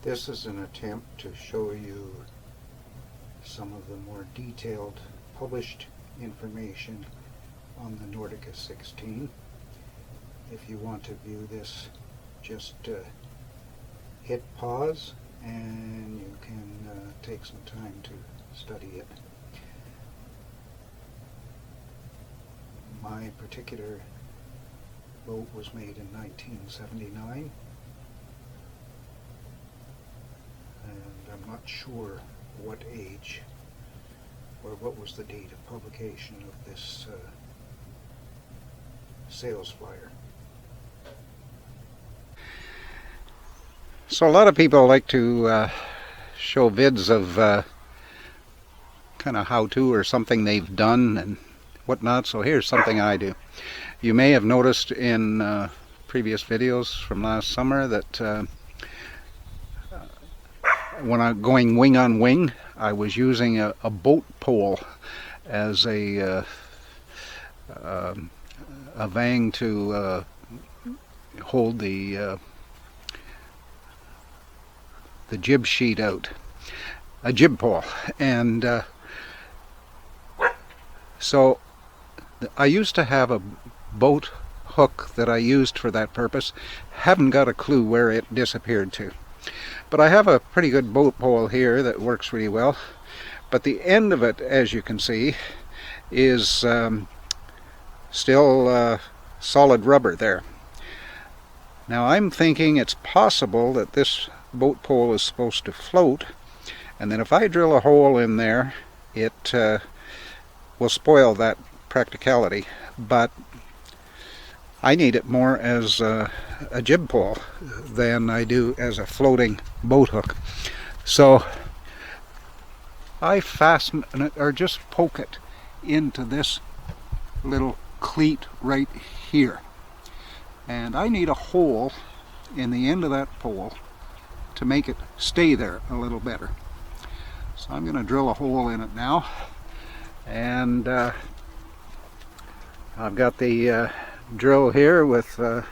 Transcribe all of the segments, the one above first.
This is an attempt to show you some of the more detailed published information on the Nordica 16. If you want to view this, just hit pause and you can take some time to study it. My particular boat was made in 1979, and I'm not sure what age or what was the date of publication of this sales flyer. So a lot of people like to show vids of kind of how-to or something they've done and whatnot, so here's something I do. You may have noticed in previous videos from last summer that when I'm going wing on wing, I was using a boat pole as a vang to hold the jib sheet out, a jib pole. And so I used to have a boat hook that I used for that purpose. Haven't got a clue where it disappeared to. But I have a pretty good boat pole here that works really well. But the end of it, as you can see, is still solid rubber there. Now I'm thinking it's possible that this boat pole is supposed to float, and then if I drill a hole in there, it will spoil that practicality. But I need it more as a jib pole than I do as a floating boat hook. So I fasten it, or just poke it into this little cleat right here. And I need a hole in the end of that pole to make it stay there a little better. So I'm going to drill a hole in it now. And I've got the drill here with a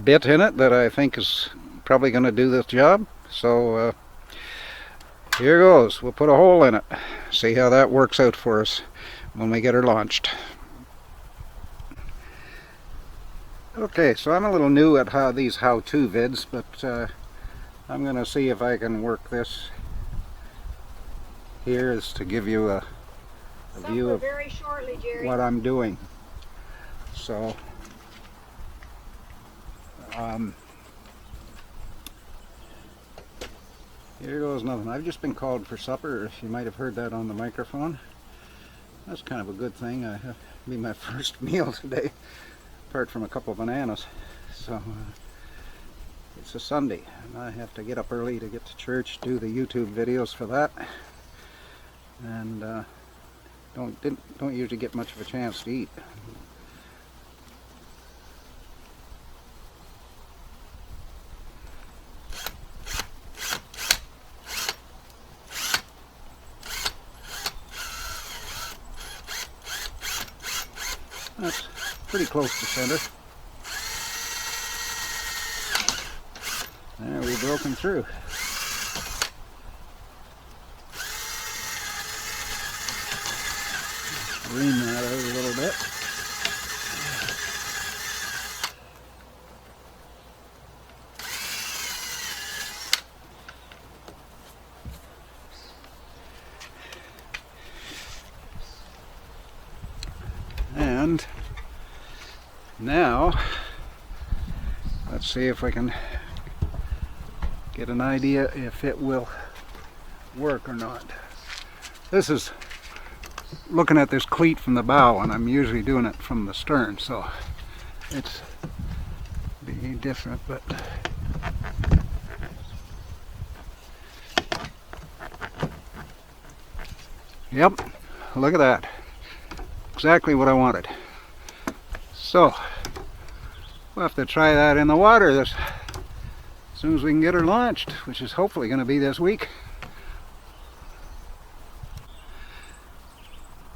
bit in it that I think is probably going to do this job. So here goes. We'll put a hole in it. See how that works out for us when we get her launched. Okay, so I'm a little new at these how-to vids, but I'm going to see if I can work this. Here is to give you a view of very shortly, Jerry, what I'm doing. So here goes nothing. I've just been called for supper. You might have heard that on the microphone. That's kind of a good thing. It'll be my first meal today, apart from a couple of bananas. So it's a Sunday, and I have to get up early to get to church, do the YouTube videos for that, and don't usually get much of a chance to eat. That's pretty close to center. There, we've broken through. Ream that out a little bit. And now let's see if we can get an idea if it will work or not. This is looking at this cleat from the bow, and I'm usually doing it from the stern, so it's being different, but yep, look at that. Exactly what I wanted. So we'll have to try that in the water as soon as we can get her launched, which is hopefully going to be this week.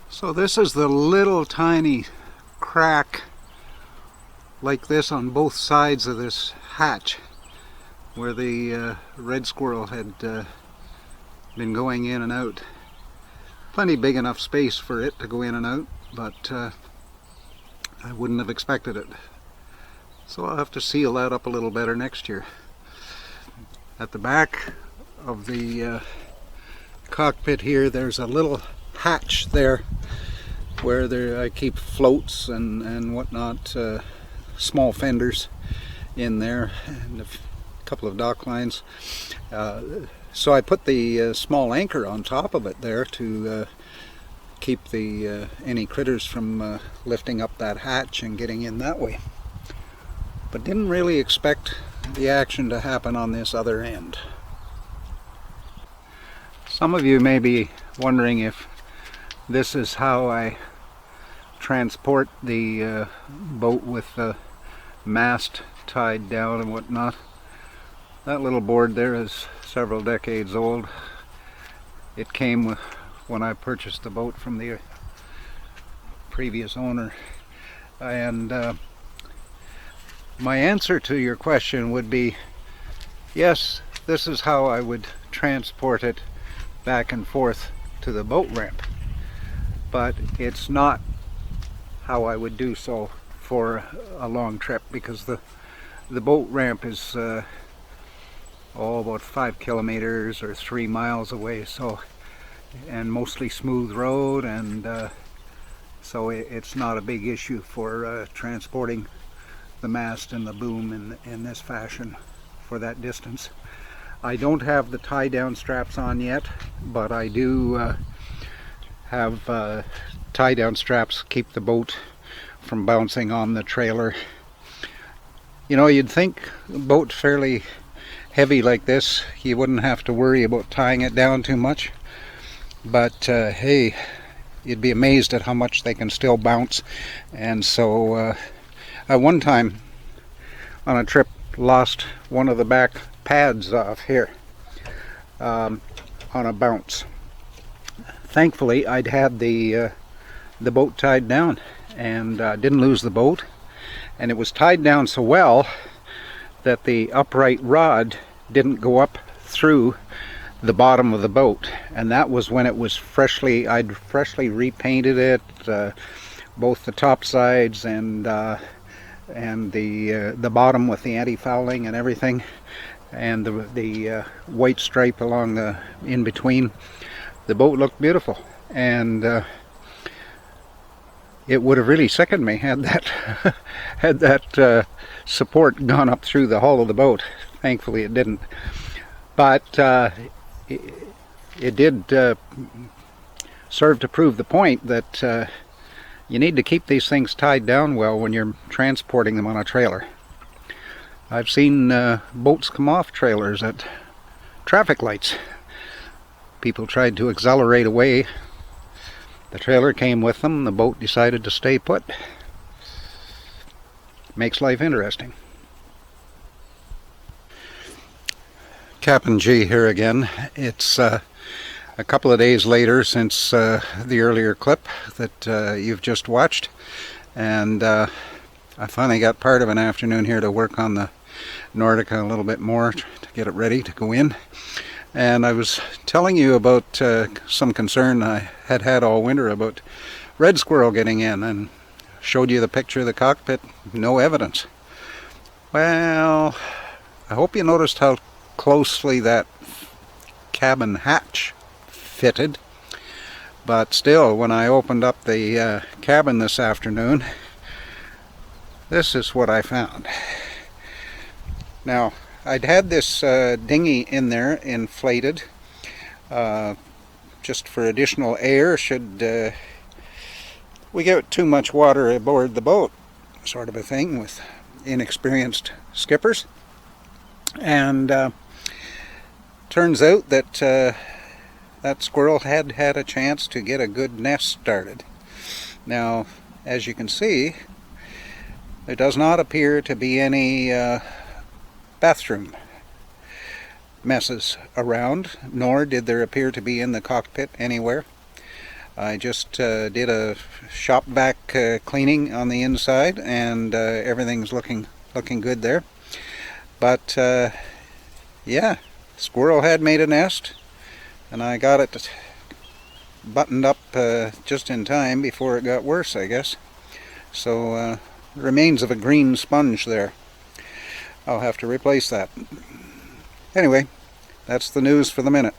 So this is the little tiny crack like this on both sides of this hatch where the red squirrel had been going in and out. Plenty big enough space for it to go in and out, but I wouldn't have expected it. So I'll have to seal that up a little better next year. At the back of the cockpit here, there's a little hatch there where I keep floats and whatnot, small fenders in there, and a couple of dock lines. So I put the small anchor on top of it there to keep the any critters from lifting up that hatch and getting in that way. But didn't really expect the action to happen on this other end. Some of you may be wondering if this is how I transport the boat with the mast tied down and whatnot. That little board there is several decades old. It came with when I purchased the boat from the previous owner, and my answer to your question would be yes, this is how I would transport it back and forth to the boat ramp, but it's not how I would do so for a long trip, because the boat ramp is about 5 kilometers or 3 miles away, so, and mostly smooth road, and so it's not a big issue for transporting the mast and the boom in this fashion for that distance. I don't have the tie down straps on yet, but I do have tie down straps keep the boat from bouncing on the trailer. You know, you'd think a boat fairly heavy like this, you wouldn't have to worry about tying it down too much, but hey, you'd be amazed at how much they can still bounce. And so at one time on a trip, lost one of the back pads off here on a bounce. Thankfully, I'd had the boat tied down and didn't lose the boat, and it was tied down so well that the upright rod didn't go up through the bottom of the boat, and that was when it was I'd freshly repainted it, both the top sides and the bottom with the anti-fouling and everything, and the white stripe along the in between. The boat looked beautiful, and it would have really sickened me had that support gone up through the hull of the boat. Thankfully it didn't, but it did serve to prove the point that you need to keep these things tied down well when you're transporting them on a trailer. I've seen boats come off trailers at traffic lights. People tried to accelerate away. The trailer came with them. The boat decided to stay put. Makes life interesting. Captain G here again. It's a couple of days later since the earlier clip that you've just watched, and I finally got part of an afternoon here to work on the Nordica a little bit more to get it ready to go in. And I was telling you about some concern I had all winter about red squirrel getting in, and showed you the picture of the cockpit. No evidence. Well, I hope you noticed how closely that cabin hatch fitted, but still, when I opened up the cabin this afternoon, this is what I found. Now, I'd had this dinghy in there inflated just for additional air should we get too much water aboard the boat, sort of a thing with inexperienced skippers. And turns out that that squirrel had a chance to get a good nest started. Now, as you can see, there does not appear to be any bathroom messes around, nor did there appear to be in the cockpit anywhere. I just did a shop vac cleaning on the inside, and everything's looking good there. But yeah, squirrel had made a nest, and I got it buttoned up just in time before it got worse, I guess. So remains of a green sponge there. I'll have to replace that. Anyway, that's the news for the minute.